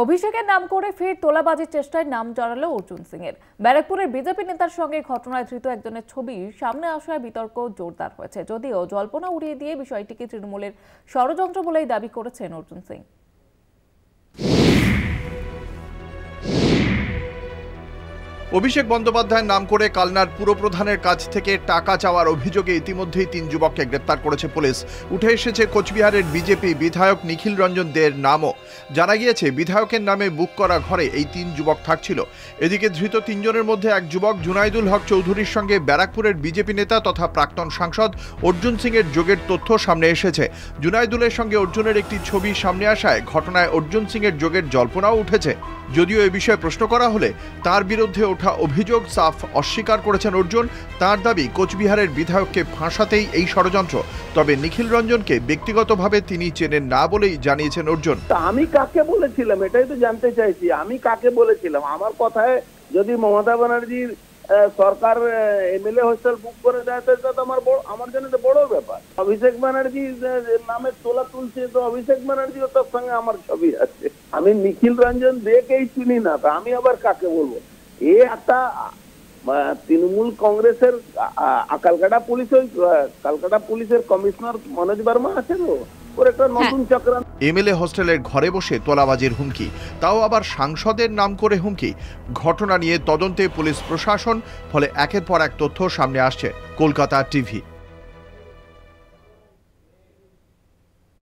অভিষেকের নাম করে ফের তোলাবাজির চেষ্টায় নাম জড়ালো অর্জুন সিং এর। ব্যারাকপুরের বিজেপি নেতার সঙ্গে ঘটনায় ধৃত একজনের ছবি সামনে আসায় বিতর্ক জোরদার হয়েছে, যদিও জল্পনা উড়িয়ে দিয়ে বিষয়টিকে তৃণমূলের ষড়যন্ত্র বলেই দাবি করেছেন অর্জুন সিং। অভিষেক বন্দ্যোপাধ্যায়ের নাম করে কালনার পুরপ্রধানের কাছ থেকে টাকা চাওয়ার অভিযোগে ইতিমধ্যেই 3 যুবককে গ্রেপ্তার করেছে পুলিশ। উঠে এসেছে কোচবিহারের বিজেপি বিধায়ক নিখিল রঞ্জন দের নামও। জানা গিয়েছে বিধায়কের নামে বুক করা ঘরে এই 3 যুবক থাকছিল। এদিকে ধৃত 3 জনের মধ্যে এক যুবক জুনাইদুল হক চৌধুরীর সঙ্গে ব্যারাকপুরের বিজেপি নেতা তথা প্রাক্তন সাংসদ অর্জুন সিং এর যোগের তথ্য সামনে এসেছে। জুনাইদুলের সঙ্গে অর্জুনের একটি ছবি সামনে আসায় ঘটনায় অর্জুন সিং এর যোগের জল্পনাও উঠেছে। যদিও এ বিষয়ে প্রশ্ন করা হলে তার বিরুদ্ধে ওঠা অভিযোগ সাফ অস্বীকার করেছেন অর্জুন। তার দাবি কোচবিহারের বিধায়ককে ফাঁসাতেই এই ষড়যন্ত্র। তবে নিখিল রঞ্জনকে ব্যক্তিগতভাবে তিনি চেনেন না বলেই জানিয়েছেন অর্জুন। আমি কাকে বলেছিলাম এটাই তো জানতে চাইছি। আমি কাকে বলেছিলাম? আমার কথায় যদি মমতা ব্যানার্জির সরকার এমএলএ হোস্টেল বুক করে দেয় তো আমার জন্য তো বড় ব্যাপার। অভিষেক ব্যানার্জি নামে তোলা তুলছে, তো অভিষেক ব্যানার্জি তার সঙ্গে আমার ছবি আছে। আমি নিখিল রঞ্জন দেখেই চিনি না, তা আমি আবার কাকে বলবো? এ একটা তৃণমূল কংগ্রেসের কালকাটা পুলিশের কমিশনার মনোজ বর্মা আছে তো, ওর একটা নতুন চক্রান্ত। এমএলএ হোস্টেলের ঘরে বসে তোলাবাজির হুমকি, তাও আবার সাংসদের নাম করে হুমকি। ঘটনা নিয়ে তদন্তে পুলিশ প্রশাসন, ফলে একের পর এক তথ্য সামনে আসছে। কলকাতা টিভি।